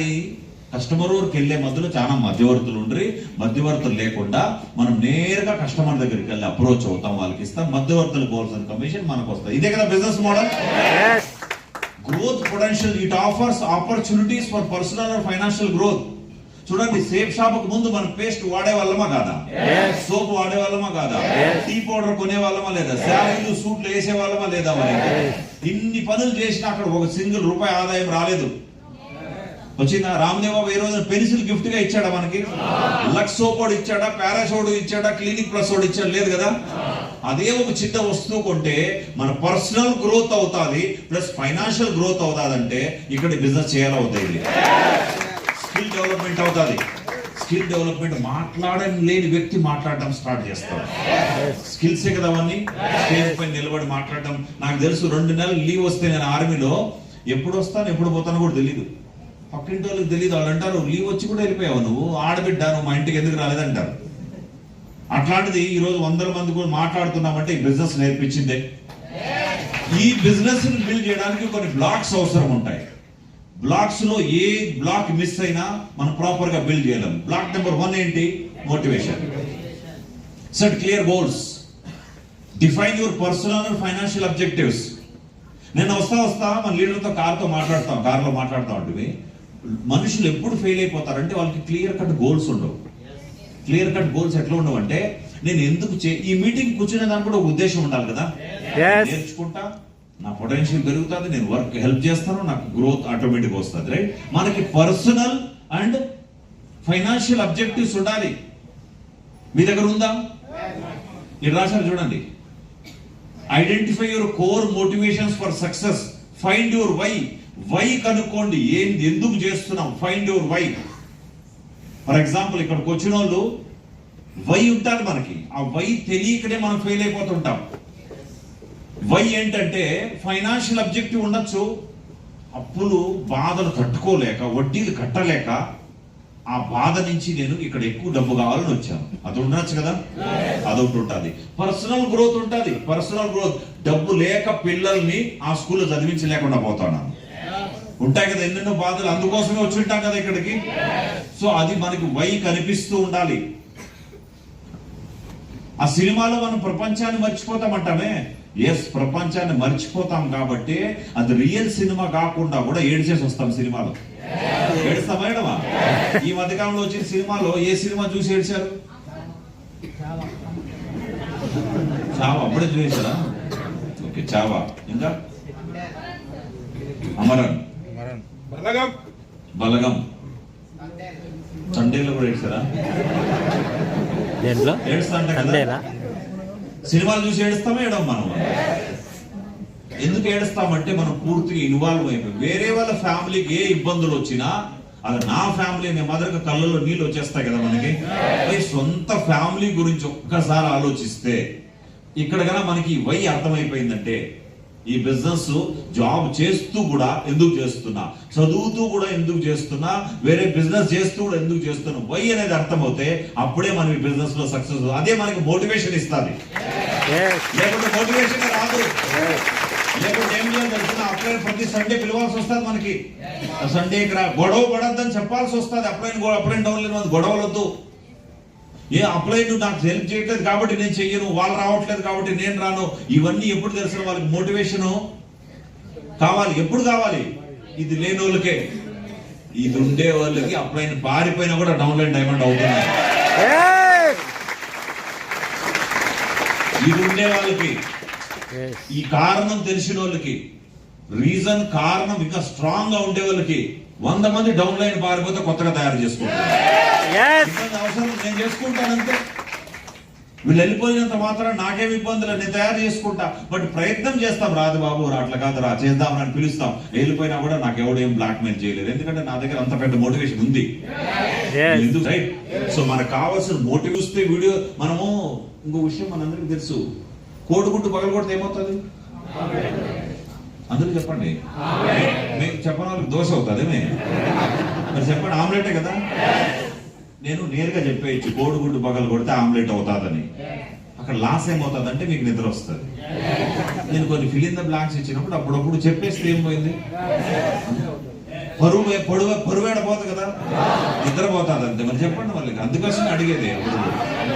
ఈ కస్టమర్ ఊరికి వెళ్లే మధ్యలో చాలా మధ్యవర్తులు ఉండ్రి. మధ్యవర్తులు లేకుండా మనం నేరుగా కస్టమర్ దగ్గరికి వెళ్ళి అప్రోచ్ అవుతాం, వాళ్ళకి ఇస్తాం. మధ్యవర్తులు పోవాల్సిన కమిషన్ మనకు వస్తాయి. ఇదే కదా business model. Growth potential, it offers opportunities for personal and financial growth. చూడండి, సేఫ్ షాప్ కు ముందు మనం పేస్ట్ వాడే వాళ్ళమా కాదా, సోప్ వాడే వాళ్ళమా కాదా, టీ పౌడర్ కొనే వాళ్ళమా లేదా, శారీలు సూట్లు వేసే వాళ్ళమా లేదా, మరి ఇన్ని పనులు చేసినా అక్కడ ఒక సింగిల్ రూపాయి ఆదాయం రాలేదు. వచ్చిందా? రామదేవ్ బాబు ఏ రోజు పెన్సిల్ గిఫ్ట్ గా ఇచ్చాడా మనకి? లక్స్ సోప్ వాడు ఇచ్చాడా, పారాషోడ్ ఇచ్చాడా, క్లినిక్ ప్లస్ వాడు ఇచ్చాడు? లేదు కదా. అదే ఒక చిన్న వస్తువు కొంటే మన పర్సనల్ గ్రోత్ అవుతాది, ప్లస్ ఫైనాన్షియల్ గ్రోత్ అవుతాదంటే ఇక్కడ బిజినెస్ చేయాలవుతుంది. స్కిల్ డెవలప్మెంట్ అవుతుంది. స్కిల్ డెవలప్మెంట్ మాట్లాడని లేని వ్యక్తి మాట్లాడడం స్టార్ట్ చేస్తాడు. స్కిల్సే కదా అవన్నీ. స్టేజ్ పైన నిలబడి మాట్లాడటం. నాకు తెలుసు 2 నెలలు లీవ్ వస్తే నేను ఆర్మీలో ఎప్పుడు వస్తాను ఎప్పుడు పోతానో కూడా తెలియదు. పక్కింటి వాళ్ళకి తెలియదు. వాళ్ళు అంటారు, లీవ్ వచ్చి కూడా వెళ్ళిపోయావు, నువ్వు ఆడబిడ్డ, నువ్వు మా ఇంటికి ఎందుకు రాలేదంటారు. అట్లాంటిది ఈ రోజు 100 మంది కూడా మాట్లాడుతున్నామంటే ఈ బిజినెస్ నేర్పించిందే. ఈ బిజినెస్ ని బిల్డ్ చేయడానికి కొన్ని బ్లాక్స్ అవసరం ఉంటాయి. బ్లాక్స్ లో ఏ బ్లాక్ మిస్ అయినా మనం ప్రాపర్ గా బిల్డ్ చేయలేం. బ్లాక్ నెంబర్ 1 ఏంటి? Motivation. Set clear goals, define your personal and financial objectives. నేను వస్తా మన లీడర్తో కార్లో మాట్లాడుతూ ఉంటుంది. మనుషులు ఎప్పుడు ఫెయిల్ అయిపోతారంటే వాళ్ళకి క్లియర్ కట్ గోల్స్ ఉండవు. క్లియర్ కట్ గోల్స్ ఎట్లా ఉండవు అంటే, నేను ఎందుకు ఈ మీటింగ్ కూర్చునే దానికి కూడా ఒక ఉద్దేశం ఉండాలి కదా. నేర్చుకుంటా, నా పొటెన్షియల్ పెరుగుతుంది, నేను వర్క్ హెల్ప్ చేస్తాను, నాకు గ్రోత్ ఆటోమేటిక్ వస్తుంది. రైట్? మనకి పర్సనల్ అండ్ ఫైనాన్షియల్ అబ్జెక్టివ్స్ ఉండాలి. మీ దగ్గర ఉందా? ఇది రాశారు చూడండి. Identify your core motivations for success. Find your why. Why కనుక్కోండి, ఏంది, ఎందుకు చేస్తున్నాం. Find your why. For example, ఇక్కడికి వచ్చిన వాళ్ళు వై ఉంటారు మనకి. ఆ వై తెలియకనే మనం ఫెయిల్ అయిపోతుంటాం. వై ఏంటంటే ఫైనాన్షియల్ అబ్జెక్టివ్ ఉండొచ్చు, అప్పులు బాధలు తట్టుకోలేక, వడ్డీలు కట్టలేక, ఆ బాధ నుంచి నేను ఇక్కడ ఎక్కువ డబ్బు కావాలని వచ్చాను, అది ఉండొచ్చు కదా. అదొకటి ఉంటుంది. పర్సనల్ గ్రోత్ ఉంటుంది. పర్సనల్ గ్రోత్, డబ్బు లేక పిల్లల్ని ఆ స్కూల్లో చదివించలేకుండా పోతాను, ఉంటాయి కదా ఎన్నెన్నో బాధలు. అందుకోసమే వచ్చి ఉంటాం కదా ఇక్కడికి. సో అది మనకి వై కనిపిస్తూ ఉండాలి. ఆ సినిమాలో మనం ప్రపంచాన్ని మర్చిపోతామంటామే. ఎస్, ప్రపంచాన్ని మర్చిపోతాం కాబట్టి అది రియల్ సినిమా కాకుండా కూడా ఏడ్చేసి వస్తాం సినిమాలో. ఏడుస్తామా ఏడమా? ఈ మధ్యకాలంలో వచ్చిన సినిమాలో ఏ సినిమా చూసి ఏడ్చారు? చావా. అప్పుడే చూసారా? ఓకే, చావా. ఇంకా అమరన్, బలగం, సండేలో కూడా ఏడ్చారా? ఏడుస్తా అంటే సినిమాలు చూసి ఏడుస్తామా ఏడం? మనం ఎందుకు ఏడుస్తామంటే మనం పూర్తిగా ఇన్వాల్వ్ అయిపోయి, వేరే వాళ్ళ ఫ్యామిలీకి ఏ ఇబ్బందులు వచ్చినా అది నా ఫ్యామిలీ అనే మదర్కి కళ్ళలో నీళ్ళు వచ్చేస్తాయి కదా మనకి. సొంత ఫ్యామిలీ గురించి ఒక్కసారి ఆలోచిస్తే ఇక్కడ కన్నా మనకి వై అర్థమైపోయిందంటే, ఈ బిజినెస్ జాబ్ చేస్తూ కూడా ఎందుకు చేస్తున్నా, చదువుతూ కూడా ఎందుకు చేస్తున్నా, వేరే బిజినెస్ చేస్తూ కూడా ఎందుకు చేస్తున్నా, వై అనేది అర్థమవుతే అప్పుడే మనం ఈ బిజినెస్ లో సక్సెస్. అదే మనకి మోటివేషన్ ఇస్తుంది. లేకుంటే మోటివేషన్ రాదు. లేకుంటే ఏం చేయాలి తెలిసిన, అప్లై ప్రతి సండే పిలవాల్సి వస్తుంది మనకి. సండే గొడవ పడద్దని చెప్పాల్సి వస్తుంది. అప్లైన్ డౌన్ లేదు, గొడవలు వద్దు. ఏ అప్లై నువ్వు నాకు హెల్ప్ చేయట్లేదు కాబట్టి నేను చెయ్యను, వాళ్ళు రావట్లేదు కాబట్టి నేను రాను. ఇవన్నీ ఎప్పుడు తెలుసు వాళ్ళకి మోటివేషన్ కావాలి. ఎప్పుడు కావాలి? ఇది లేని వాళ్ళకే. ఇది ఉండే వాళ్ళకి అప్లైన్ పారిపోయినా కూడా డౌన్లైన్ డైమండ్ అవుతుంది. ఇది ఉండే వాళ్ళకి, ఈ కారణం తెలిసిన వాళ్ళకి, రీజన్ కారణం ఇంకా స్ట్రాంగ్ గా ఉండే వాళ్ళకి 100 మంది డౌన్ లైన్ పారిపోతే కొత్తగా తయారు చేసుకుంటారు. అవసరం నేను చేసుకుంటానంతే. వీళ్ళు వెళ్ళిపోయినంత మాత్రం నాకేమి ఇబ్బందులు, నేను తయారు చేసుకుంటా. బట్ ప్రయత్నం చేస్తాం. రాదు బాబు, అట్లా కాదు రా చేద్దామని పిలుస్తాం. వెళ్ళిపోయినా కూడా నాకు ఎవడు ఏం బ్లాక్ మెయిల్ చేయలేదు, ఎందుకంటే నా దగ్గర అంత పెద్ద మోటివేషన్ ఉంది. రైట్? సో మనకు కావాల్సిన మోటివేస్తే వీడియో. మనము ఇంకో విషయం మనందరికి తెలుసు, కోడిగుడ్డు పగలు కొడితే ఏమవుతుంది? అందరూ చెప్పండి. మీకు చెప్పని వాళ్ళకి దోశ అవుతుంది. మరి చెప్పండి, ఆమ్లెటే కదా. నేను నేరుగా చెప్పేయచ్చు, కోడిగుడ్డు పగలు కొడితే ఆమ్లెట్ అవుతాదని. అక్కడ లాస్ ఏమవుతుంది అంటే మీకు నిద్ర వస్తుంది. నేను కొన్ని ఫిల్ ఇన్ ద బ్లాంక్స్ ఇచ్చినప్పుడు అప్పుడప్పుడు చెప్పేస్తే ఏం పోయింది? పరువేడ పోతుంది కదా, నిద్రపోతుంది అంతే. మరి చెప్పండి వాళ్ళకి, అందుకోసం అడిగేది. అప్పుడు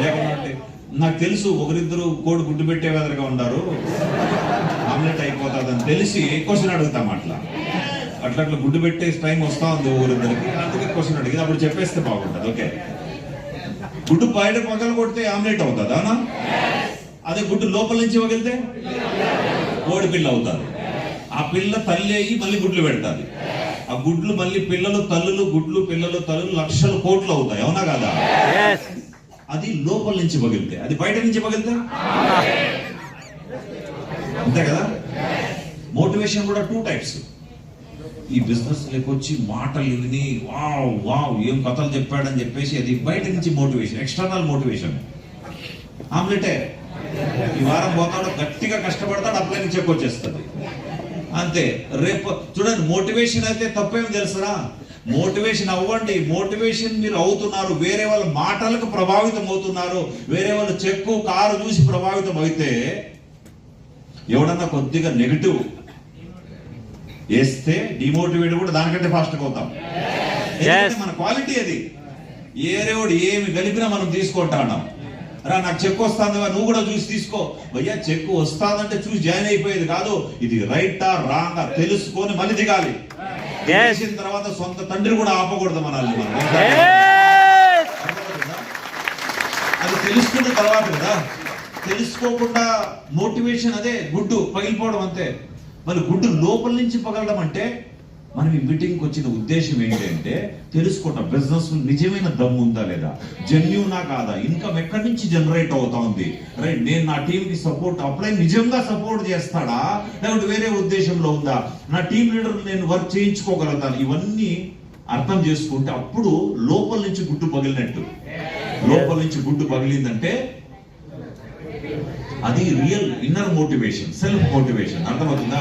లేకపోతే నాకు తెలుసు ఒకరిద్దరు కోడి గుడ్డు పెట్టే వెదరుగా ఉన్నారు, ఆమ్లెట్ అయిపోతుంది అని తెలిసి క్వశ్చన్ అడుగుతాం. అట్లా గుడ్డు పెట్టే టైం వస్తా ఉంది ఒకరిద్దరికి, అందుకే క్వశ్చన్ అడిగింది. అప్పుడు చెప్పేస్తే బాగుంటుంది. ఓకే, గుడ్డు బయట పగలు కొడితే ఆమ్లెట్ అవుతుంది అవునా? అదే గుడ్డు లోపల నుంచి పగిలితే కోడి పిల్ల అవుతుంది. ఆ పిల్ల తల్లి అయ్యి మళ్ళీ గుడ్లు పెడతాది. ఆ గుడ్లు మళ్ళీ పిల్లలు తల్లులు, గుడ్లు పిల్లలు తల్లులు లక్షల కోట్లు అవుతాయి అవునా కదా? అది లోపల నుంచి పగిలితే, అది బయట నుంచి పగిలితే అంతే కదా? మోటివేషన్ కూడా 2 టైప్స్. ఈ బిజినెస్ లేకొచ్చి మాటలు విని వావ్ వావ్ ఏం కథలు చెప్పాడని చెప్పేసి అది బయట నుంచి మోటివేషన్, ఎక్స్టర్నల్ మోటివేషన్. ఆమ్లెటే ఈ వారం పోతాడు, గట్టిగా కష్టపడతాడు, అప్లై నుంచి చెక్ వచ్చేస్తుంది అంతే. రేపు చూడండి, మోటివేషన్ అయితే తప్పేమి తెలుసురా? మోటివేషన్ అవ్వండి. మోటివేషన్ మీరు అవుతున్నారు, వేరే వాళ్ళ మాటలకు ప్రభావితం అవుతున్నారు, వేరే వాళ్ళ చెక్కు కారు చూసి ప్రభావితం అయితే ఎవడన్నా కొద్దిగా నెగిటివ్ వేస్తే డిమోటివేట్ కూడా దానికంటే ఫాస్ట్గా అవుతాం. మన క్వాలిటీ అది. ఏరేవాడు ఏమి కలిపినా మనం తీసుకుంటాం. రా నాకు చెక్ వస్తుంది, నువ్వు కూడా చూసి తీసుకో. భయ్యా చెక్ వస్తాదంటే చూసి జాయిన్ అయిపోయేది కాదు, ఇది రైటా రాంగా తెలుసుకొని మళ్ళీ దిగాలి. చేసిన తర్వాత సొంత తండ్రి కూడా ఆపకూడదు మనల్ని. అది తెలుసుకున్న తర్వాత కదా. తెలుసుకోకుండా మోటివేషన్ అదే గుడ్డు పగిలిపోవడం అంతే. మరి గుడ్డు లోపల నుంచి పగలడం అంటే మనం ఈ మీటింగ్కి వచ్చిన ఉద్దేశం ఏంటంటే తెలుసుకోవటం, బిజినెస్ నిజమైన దమ్ము ఉందా లేదా, జెన్యూనా కాదా, ఇన్కమ్ ఎక్కడి నుంచి జనరేట్ అవుతా ఉంది, రైట్, నేను నా టీంకి సపోర్ట్ అప్లై నిజంగా సపోర్ట్ చేస్తాడా లేకపోతే వేరే ఉద్దేశంలో ఉందా, నా టీం లీడర్ నేను వర్క్ చేయించుకోగలుగుతాను, ఇవన్నీ అర్థం చేసుకుంటే అప్పుడు లోపల నుంచి గుడ్డు పగిలినట్టు. లోపల నుంచి గుడ్డు పగిలిందంటే అది real inner motivation, self motivation. అర్థమవుతుందా?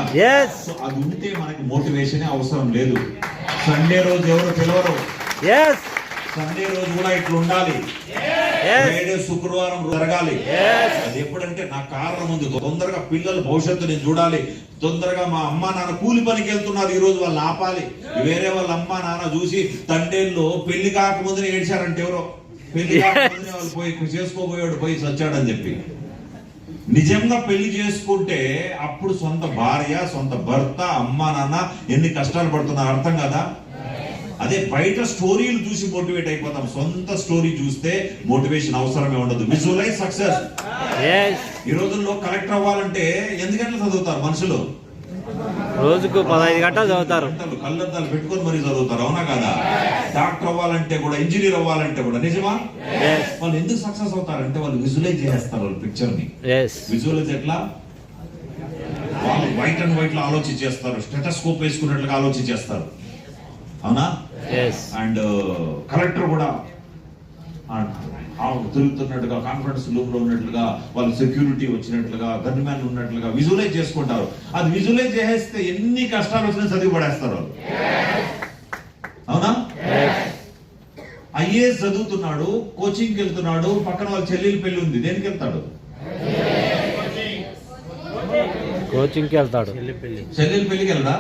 సో అది ఉంటే మనకి మోటివేషన్ అవసరం లేదు. సండే రోజు ఎవరు పిలవరు, సండే రోజు కూడా ఇట్లా ఉండాలి, ఫ్రైడే శుక్రవారం జరగాలి. అది ఎప్పుడంటే నా కారణం ఉంది, తొందరగా పిల్లల భవిష్యత్తు నేను చూడాలి, తొందరగా మా అమ్మా నాన్న కూలి పనికి వెళ్తున్నారు, ఈ రోజు వాళ్ళని ఆపాలి. వేరే వాళ్ళ అమ్మా నాన్న చూసి తండేళ్ళు పెళ్లి కాకముందునే ఏడ్చారంటే ఎవరో, పెళ్లి కాకముందునే వాళ్ళు పోయి చేసుకోబోయాడు, పోయి సచ్చాడని చెప్పి. నిజంగా పెళ్లి చేసుకుంటే అప్పుడు సొంత భార్య, సొంత భర్త, అమ్మా నాన్న ఎన్ని కష్టాలు పడుతున్నారు అర్థం కదా. అదే బయట స్టోరీలు చూసి మోటివేట్ అయిపోతాం, సొంత స్టోరీ చూస్తే మోటివేషన్ అవసరమే ఉండదు. Visualise success. ఈ రోజుల్లో కలెక్టర్ అవ్వాలంటే ఎన్ని గంటలు చదువుతారు మనుషులు? రోజుకు 15 గంటలు చదువుతారు, కళ్ళద్దాలు పెట్టుకొని మరీ చదువుతారు అవునా కదా? డాక్టర్ అవ్వాలంటే కూడా, ఇంజనీర్ అవ్వాలంటే కూడా. నిజమా? వాళ్ళు ఎందుకు సక్సెస్ అవుతారంటే వాళ్ళు విజువలైజ్ చేస్తారు వాళ్ళ పిక్చర్ ని. విజువలైజ్ ఎట్లా? వాళ్ళు వైట్ అండ్ వైట్ లో ఆలోచించేస్తారు, స్టెటస్కోప్ వేసుకున్నట్లుగా ఆలోచించేస్తారు అవునా? అండ్ కలెక్టర్ కూడా తిరుగుతున్నట్టుగా, కాన్ఫరెన్స్ రూమ్ లో ఉన్నట్లుగా, వాళ్ళు సెక్యూరిటీ వచ్చినట్లుగా, గన్ మ్యాన్ ఉన్నట్లుగా విజువలైజ్ చేసుకుంటారు. అది విజువలైజ్ చేస్తే ఎన్ని కష్టాలు వచ్చినా చదివి పడేస్తారు వాళ్ళు అవునా? ఐఏఎస్ చదువుతున్నాడు, కోచింగ్కి వెళ్తున్నాడు, పక్కన వాళ్ళ చెల్లెలు పెళ్లి ఉంది, దేనికి వెళ్తాడు? కోచింగ్కి వెళ్తాడు. చెల్లెలు పెళ్లికి వెళ్ళడా?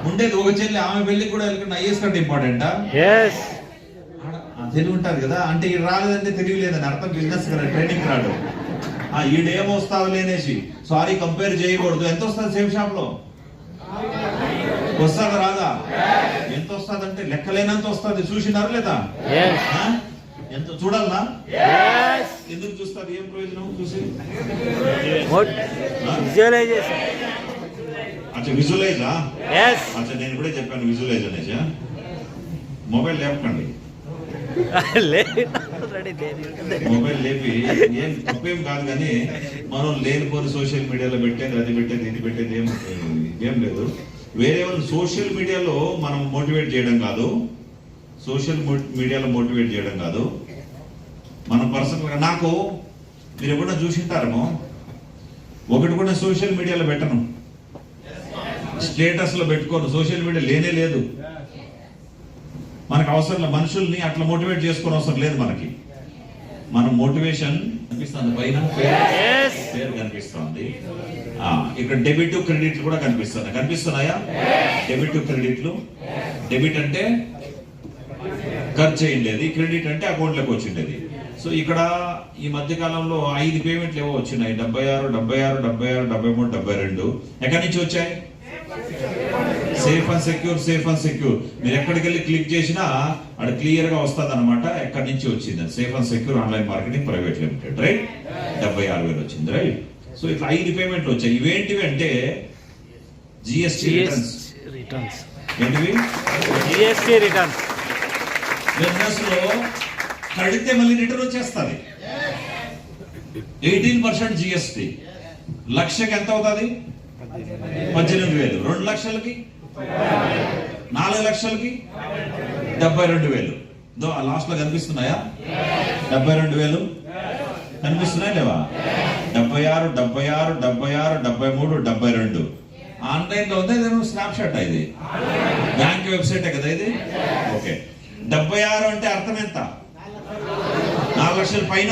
ఉండేది ఒక చెల్లి, ఆమె పెళ్లికి కూడా వెళ్ళకుండా ఐఏఎస్ కంటే ఇంపార్టెంటా? తెలివి ఉంటారు కదా. అంటే ఈ రాలేదంటే తెలియలేదని అర్థం, బిజినెస్ ట్రైనింగ్ రాడు. ఈడేమొస్తావు లేనేసి సారీ కంపేర్ చేయకూడదు. ఎంత వస్తుంది సేమ్ షాప్ లో? వస్తుందా రాదా? ఎంత వస్తుంది అంటే లెక్కలేనంత వస్తుంది. చూసినారు లేదా? ఎంత చూడాలనా? ఎందుకు చూస్తారు? ఏం ప్రయోజనం చూసి? అచ్చా విజువలైజా? అచ్చా నేను కూడా చెప్పాను విజువలైజ్ అనేసి. మొబైల్ లేపకండి, మొబైల్ లేపి ఏం తప్పేం కాదు, కానీ మనం లేనిపోని సోషల్ మీడియాలో పెట్టేది, అది పెట్టేది, ఇది పెట్టేది ఏం లేదు. వేరే వాళ్ళు సోషల్ మీడియాలో మనం మోటివేట్ చేయడం కాదు, సోషల్ మీడియాలో మోటివేట్ చేయడం కాదు, మనం పర్సనల్గా. నాకు మీరు ఎప్పుడైనా చూసింటారేమో, ఒకటి కూడా సోషల్ మీడియాలో పెట్టను, స్టేటస్ లో పెట్టుకోను, సోషల్ మీడియా లేనే లేదు. మనకు అవసరం లేదు, మనుషుల్ని అట్లా మోటివేట్ చేసుకోవడం అవసరం లేదు మనకి. మనం మోటివేషన్ కనిపిస్తుంది పైన, పేరు కనిపిస్తుంది, ఇక్కడ డెబిట్ క్రెడిట్లు కూడా కనిపిస్తున్నాయా? డెబిట్ క్రెడిట్లు డెబిట్ అంటే ఖర్చు అయ్యిండేది, క్రెడిట్ అంటే అకౌంట్లోకి వచ్చిండేది. సో ఇక్కడ ఈ మధ్య కాలంలో 5 పేమెంట్లు ఏవో వచ్చినాయి, 76, 76, 76, 73, 72. ఎక్కడి నుంచి వచ్చాయి? Safe and secure, safe and secure. మీరు ఎక్కడికి వెళ్ళి క్లిక్ చేసినా అది క్లియర్ గా వస్తుంది అనమాట ఎక్కడి నుంచి వచ్చింది. Safe and secure online marketing private limited, right? 76,000 వచ్చింది, రైట్? సో ఇట్లా 5 పేమెంట్లు వచ్చాయి. ఇవేంటివి అంటే జిఎస్టీ రిటర్న్స్. ఏంటివి? GST returns. బిజినెస్ లో కడితే మళ్ళీ రిటర్న్ వచ్చేస్తుంది. 18% జిఎస్టీ. లక్షకి ఎంత అవుతుంది? 18,000. 2 లక్షలకి, 4 లక్షలకి 72,000. లాస్ట్ లో కనిపిస్తున్నాయా? 72,000 కనిపిస్తున్నాయా లేవా? 76, 76, 76, 73, 72. ఆన్లైన్ లో ఉంది. స్నాప్ షాట్ ఇది, బ్యాంక్ వెబ్సైటే కదా ఇది. ఓకే, 76 అంటే అర్థం ఎంత? 4 లక్షల పైన.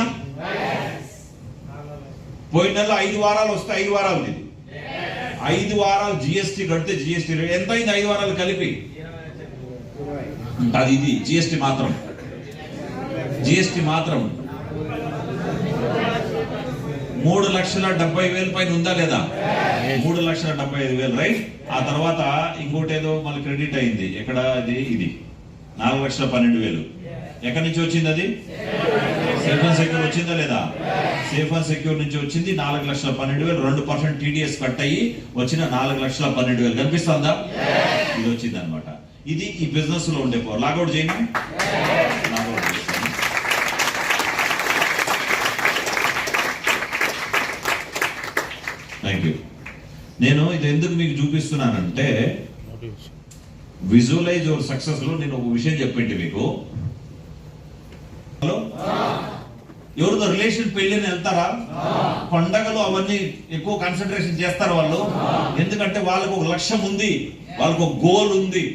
పోయిన నెలలో 5 వారాలు వస్తే 5 వారాలు ఇది. 5 వారాలు జిఎస్టీ కడితే జిఎస్టీ ఎంత అయింది? 5 వారాలు కలిపి అది ఇది జిఎస్టీ మాత్రం. జిఎస్టీ మాత్రం 3,70,000 పైన ఉందా లేదా? 3,75,000, రైట్? ఆ తర్వాత ఇంకోటి ఏదో మళ్ళీ క్రెడిట్ అయింది. ఎక్కడ అది? ఇది 4,12,000. ఎక్కడి నుంచి వచ్చింది అది? సేఫ్ అండ్ సెక్యూర్ వచ్చిందా లేదా? సేఫ్ అండ్ సెక్యూర్ నుంచి వచ్చింది 4,12,000. 2% టీడీఎస్ కట్ అయ్యి వచ్చిన 4,12,000 కనిపిస్తుందా? ఇది వచ్చింది అనమాట. ఇది ఈ బిజినెస్ లో ఉండే పవర్. లాగౌట్ చేయను, లాగౌట్ చేస్తాను. Thank you. నేను ఇది ఎందుకు మీకు చూపిస్తున్నానంటే విజువలైజ్ యువర్ సక్సెస్ లో నేను ఒక విషయం చెప్పింటి మీకు. హలో, ఎవరితో రిలేషన్ పెళ్లిని వెళ్తారా? పండగలు అవన్నీ ఎక్కువ కాన్సన్ట్రేషన్ చేస్తారు వాళ్ళు. ఎందుకంటే వాళ్ళకు ఒక లక్ష్యం ఉంది, వాళ్ళకు ఒక గోల్ ఉంది.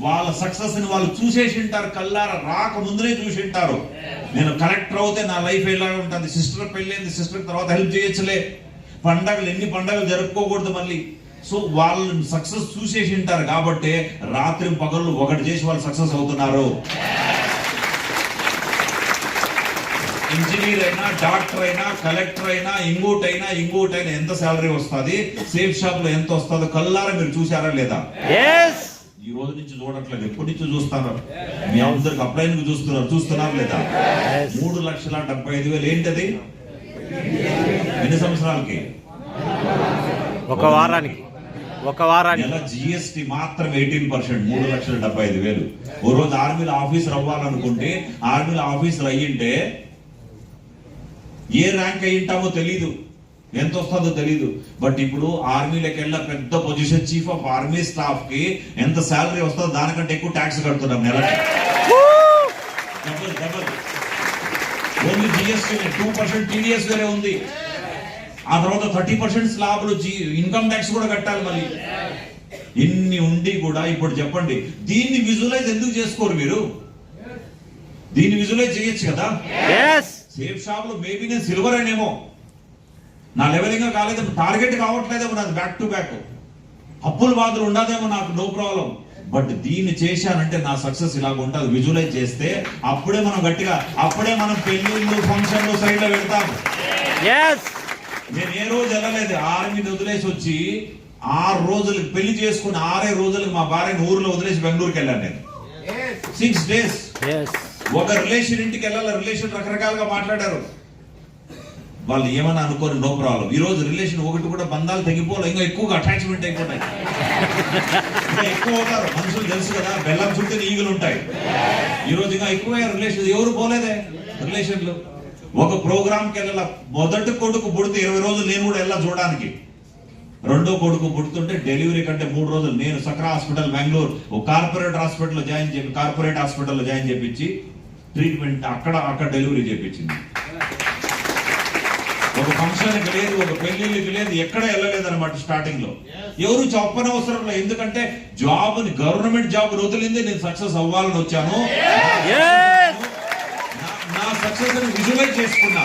వాళ్ళ సక్సెస్ ని వాళ్ళు చూసేసి ఉంటారు, కల్లారా రాక ముందునే చూసి ఉంటారు. నేను కలెక్టర్ అవుతే నా లైఫ్ ఎలా ఉంటుంది, సిస్టర్ పెళ్ళైంది, సిస్టర్ తర్వాత హెల్ప్ చేయొచ్చులే, పండగలు ఎన్ని పండగలు జరుపుకోకూడదు మళ్ళీ. సో వాళ్ళు సక్సెస్ చూసేసి ఉంటారు కాబట్టి రాత్రి పగళ్ళు ఒకటి చేసి వాళ్ళు సక్సెస్ అవుతున్నారు. ఇంజనీర్ అయినా, డాక్టర్ అయినా, కలెక్టర్ అయినా, ఇంకోటైనా ఎంత శాలరీ వస్తుంది, సేఫ్ షాప్ లో ఎంత వస్తుందో కల్లారా మీరు చూసారా లేదా? ఈ రోజు నుంచి చూడట్లేదు, ఎప్పటి నుంచి చూస్తున్నారు? మీ అందరికి అప్లైన్ చూస్తున్నారు లేదా? 3,75,000 ఏంటది? ఎన్ని సంవత్సరాలకి? ఒక వారానికి. నెల జిఎస్టీ మాత్రం 18%, 3,75,000. ఓ రోజు ఆర్మీలో ఆఫీసర్ అవ్వాలనుకుంటే ఆర్మీలో ఆఫీసర్ అయ్యింటే ఏ ర్యాంక్ అయ్యింటామో తెలీదు, ఎంత వస్తుందో తెలీదు. బట్ ఇప్పుడు ఆర్మీలోకి వెళ్ళిన పెద్ద position, chief of army staff కి ఎంత శాలరీ వస్తుందో దానికంటే ఎక్కువ ట్యాక్స్ కడుతున్నాం నెలకి. డబల్. ఓన్లీ జిఎస్టీ 2% టీడీఎస్ వేరే ఉంది. ఆ తర్వాత 30% స్లాబ్లు ఇన్కమ్ ట్యాక్స్ కూడా కట్టాలి మళ్ళీ. ఇన్ని ఉండి కూడా ఇప్పుడు చెప్పండి, దీన్ని విజువలైజ్ ఎందుకు చేసుకోరు మీరు? దీన్ని విజువలైజ్ చేయొచ్చు కదా. సేఫ్ షాప్ లో మేబీ నేను సిల్వర్ అయినేమో, నా లెవెలింగ్ కాలేదేమో, టార్గెట్ కావట్లేదేమో, నాది బ్యాక్ టు బ్యాక్, అప్పుల బాధలు ఉండదేమో, నాకు నో ప్రాబ్లం. బట్ దీన్ని చేశానంటే నా సక్సెస్ ఇలాగ ఉంటుంది. విజువలైజ్ చేస్తే అప్పుడే మనం గట్టిగా, అప్పుడే మనం పెళ్లిళ్ళు, ఫంక్షన్లు సైడ్ లో పెడతాము. నేను ఏ రోజు వెళ్ళలేదు, ఆర్మీని వదిలేసి వచ్చి 6 రోజులకి పెళ్లి చేసుకుని 6 రోజులకి మా భార్యని ఊర్లో వదిలేసి బెంగళూరుకి వెళ్ళాను నేను. 6 days. ఒక రిలేషన్ ఇంటికి వెళ్ళాలి, రిలేషన్ రకరకాలుగా మాట్లాడారు. వాళ్ళు ఏమన్నా అనుకోని నో ప్రాబ్లం. ఈ రోజు రిలేషన్ ఒకటి కూడా బంధాలు తెగిపోలే, ఇంకా ఎక్కువగా అటాచ్మెంట్ అయిపోతాయి, ఇంకా ఎక్కువ అవుతారు మనుషులు. తెలుసు కదా, బెల్లం చుట్టూ ఈగలు ఉంటాయి. ఈ రోజు ఇంకా ఎక్కువ రిలేషన్, ఎవరు పోలేదే రిలేషన్లు. ఒక ప్రోగ్రామ్కి వెళ్ళాల, మొదటి కొడుకు పుడితే 20 రోజులు నేను కూడా వెళ్ళా చూడడానికి. రెండో కొడుకు పుడుతుంటే డెలివరీ కంటే 3 రోజులు నేను సక్రా హాస్పిటల్ బెంగళూరు ఒక కార్పొరేట్ హాస్పిటల్లో జాయిన్ చేపించి ట్రీట్మెంట్ అక్కడ డెలివరీ చేపించింది. ఒక ఫంక్షన్కి లేదు, ఒక పెళ్లిళ్ళకి లేదు, ఎక్కడ వెళ్ళలేదు అనమాట. స్టార్టింగ్ లో ఎవరు చెప్పనవసరం లేదు, ఎందుకంటే గవర్నమెంట్ జాబ్ వదిలింది, నేను సక్సెస్ అవ్వాలని వచ్చాను. నా సక్సెస్ ని విజువలైజ్ చేసుకున్నా.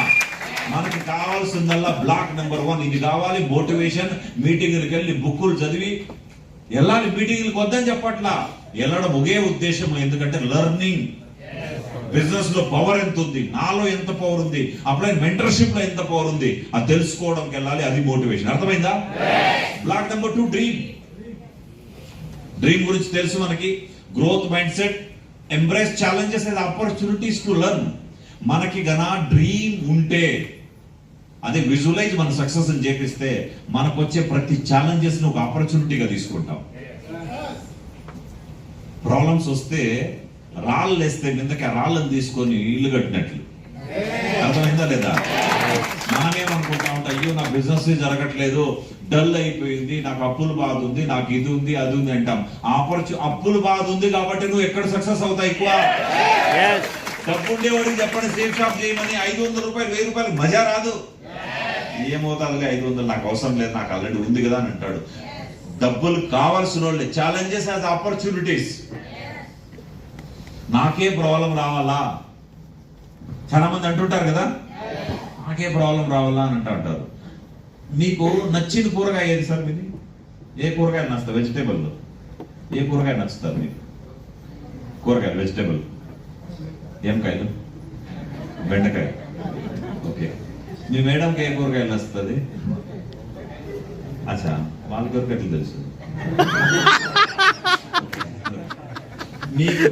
మనకి కావాల్సిందల్లా బ్లాక్ నెంబర్ 1 ఇది కావాలి. మోటివేషన్. మీటింగ్లకు వెళ్ళి బుక్కులు చదివి వెళ్ళాలి. మీటింగ్లకు వద్దని చెప్పట్లా, వెళ్ళడం ఒకే ఉద్దేశం, ఎందుకంటే లెర్నింగ్. బిజినెస్ లో పవర్ ఎంత ఉంది, నాలో ఎంత పవర్ ఉంది, అప్లై మెంటర్షిప్ లో ఎంత పవర్ ఉంది, అది తెలుసుకోవడానికి వెళ్ళాలి. అది మోటివేషన్. అర్థమైందా? Block number 2 dream. డ్రీమ్ గురించి తెలుసు మనకి. Growth mind set, embrace challenges and opportunities to learn. మనకి గన డ్రీమ్ ఉంటే, అదే విజువలైజ్ మన సక్సెస్ అని చేపిస్తే, మనకు వచ్చే ప్రతి ఛాలెంజెస్ ని ఒక ఆపర్చునిటీగా తీసుకుంటాం. ప్రాబ్లమ్స్ వస్తే రాళ్ళు వేస్తే మీదకి ఆ రాళ్ళని తీసుకొని ఇల్లు కట్టినట్లు. అర్థమైందా లేదా? మనమేమనుకుంటా ఉంటాం, అయ్యో నా బిజినెస్ జరగట్లేదు, డల్ అయిపోయింది, నాకు అప్పులు బాధ ఉంది, నాకు ఇది ఉంది అది ఉంది అంటాం. అప్పులు బాధ ఉంది కాబట్టి నువ్వు ఎక్కడ సక్సెస్ అవుతావు? ఎక్కువ డబ్బు ఉండేవాడికి చెప్పండి సేఫ్ షాప్ చేయమని, 500 రూపాయలు 1000 రూపాయలు మజా రాదు. ఏమవుతాదిలే 500, నాకు అవసరం లేదు, నాకు ఆల్రెడీ ఉంది కదా అని అంటాడు. డబ్బులు కావాల్సిన వాళ్ళే. Challenges as opportunities. నాకే ప్రాబ్లం రావాలా? చాలా మంది అంటుంటారు కదా, నాకే ప్రాబ్లం రావాలా అని అంటారు. మీకు నచ్చిన కూరగాయ ఏది సార్? మీది ఏ కూరగాయ నచ్చుతుంది? వెజిటేబుల్ ఏ కూరగాయ నచ్చుతుంది మీకు? కూరగాయలు వెజిటేబుల్ ఏం కాయలు? బెండకాయ. ఓకే. మీ మేడంకి ఏ కూరగాయలు నచ్చుతుంది? అచ్చా, వాళ్ళ కూరగాయలు తెలుసు. మీకు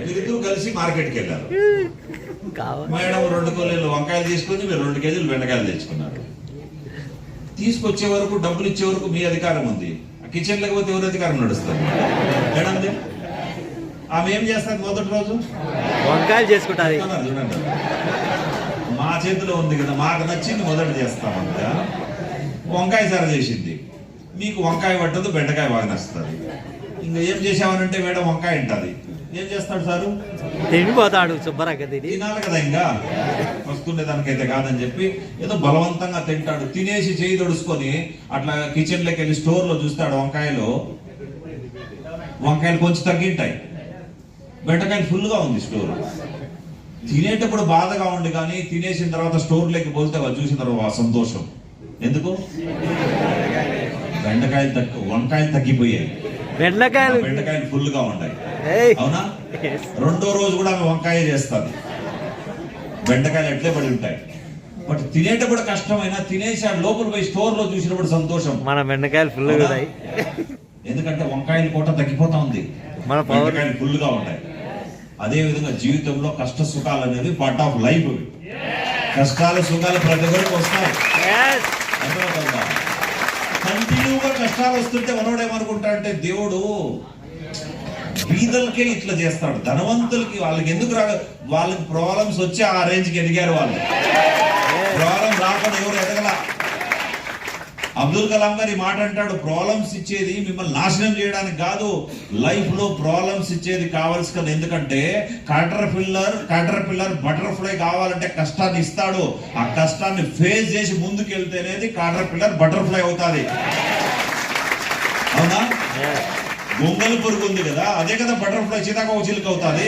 మీరిద్దరు కలిసి మార్కెట్కి వెళ్ళారు. మేడం 2 కిలోలు వంకాయలు తీసుకుని మీరు 2 కేజీలు బెండకాయలు తెచ్చుకున్నారు. తీసుకొచ్చే వరకు, డబ్బులు ఇచ్చే వరకు మీ అధికారం ఉంది. కిచెన్ లేకపోతే ఎవరి అధికారం నడుస్తుంది? మేడం ఆమె ఏం చేస్తుంది? మొదటి రోజు వంకాయలు చేసుకుంటారు. చూడండి, మా చేతిలో ఉంది కదా, మాకు నచ్చింది మొదటి చేస్తామంట. వంకాయ సర చేసింది, మీకు వంకాయ పట్టదు, బెండకాయ బాగా నచ్చుతుంది. ఇంకా ఏం చేసామనంటే మేడం వంకాయ ఉంటుంది. ఏం చేస్తాడు సారు? తినిపోతాడు శుభ్రంగా. తినాలి కదా, ఇంకా వస్తుండే దానికైతే కాదని చెప్పి ఏదో బలవంతంగా తింటాడు. తినేసి చేయి తొడుచుకొని అట్లా కిచెన్ లోకి వెళ్ళి స్టోర్ లో చూస్తాడు, వంకాయలు కొంచెం తగ్గింటాయి, బెండకాయలు ఫుల్ గా ఉంది స్టోర్. తినేటప్పుడు బాధగా ఉంది, కానీ తినేసిన తర్వాత స్టోర్ లోకి పోతే వాళ్ళు చూసిన తర్వాత సంతోషం. ఎందుకు? వంకాయలు తగ్గిపోయాయి, బెండకాయలు ఫుల్ గా ఉంటాయి. అవునా? 2వ రోజు కూడా ఆమె వంకాయ చేస్తుంది, బెండకాయలు ఎట్లే పడి ఉంటాయి. బట్ తినేటప్పుడు కష్టమైనా తినేసి ఆ లోపల పోయి స్టోర్ లో చూసినప్పుడు సంతోషం. మన బెండకాయలు ఫుల్ గా ఉంటాయి, ఎందుకంటే వంకాయల కోట తగ్గిపోతా ఉంది, బెండకాయలు ఫుల్ గా ఉంటాయి. అదే విధంగా జీవితంలో కష్ట సుఖాలు అనేది పార్ట్ ఆఫ్ లైఫ్. కష్టాలు సుఖాలు ప్రతి ఒక్కరికి వస్తాయి. కంటిన్యూగా కష్టాలు వస్తుంటే మనోడేమనుకుంటా అంటే, దేవుడు బీదలకే ఇట్లా చేస్తాడు, ధనవంతులకి వాళ్ళకి ఎందుకు వాళ్ళకి ప్రాబ్లమ్స్ వచ్చి ఆ రేంజ్కి ఎదిగారు. వాళ్ళు ప్రాబ్లం రాకుండా ఎవరు ఎదగల. అబ్దుల్ కలాం గారు ఈ మాట అంటాడు, ప్రాబ్లమ్స్ ఇచ్చేది మిమ్మల్ని నాశనం చేయడానికి కాదు, లైఫ్ లో ప్రాబ్లమ్స్ ఇచ్చేది కావాల్సి కదా. ఎందుకంటే కాటర్పిల్లర్ బటర్ఫ్లై కావాలంటే కష్టాన్ని ఇస్తాడు. ఆ కష్టాన్ని ఫేస్ చేసి ముందుకెళ్తేనేది కాటర్పిల్లర్ బటర్ఫ్లై అవుతాది. అవునా? గొంగలి పురుగు ఉంది కదా, అదే కదా బటర్ఫ్లై, సీతాకోక చిలుక అవుతాది.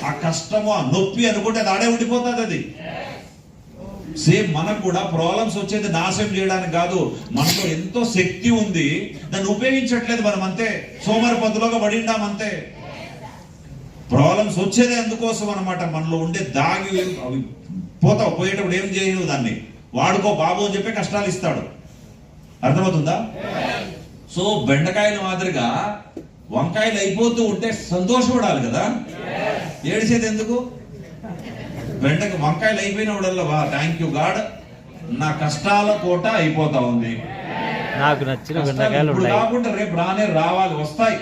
ఆ కష్టము, ఆ నొప్పి అనుకుంటే అది ఆడే ఉండిపోతుంది. అది సేమ్ మనకు కూడా ప్రాబ్లమ్స్ వచ్చేది నాశనం చేయడానికి కాదు, మనలో ఎంతో శక్తి ఉంది, దాన్ని ఉపయోగించట్లేదు మనం, అంతే. సోమరిపోతులుగా పడిండాం, అంతే. ప్రాబ్లమ్స్ వచ్చేదే అందుకోసం అనమాట. మనలో ఉండే దాగి అవి పోయేటప్పుడు ఏం చేయను, దాన్ని వాడుకో బాబు అని చెప్పి కష్టాలు ఇస్తాడు. అర్థమవుతుందా? సో బెండకాయల మాదిరిగా వంకాయలు అయిపోతూ ఉంటే సంతోషపడాలి కదా, ఏడిసేది ఎందుకు? వంకాయలు అయిపోయినప్పుడల్లా వా థ్యాంక్ యూ గాడ్, నా కష్టాల కోట అయిపోతా ఉంది. నాకు నచ్చిన బెండకాయలు కాకుండా రేపు రావాలి, వస్తాయి.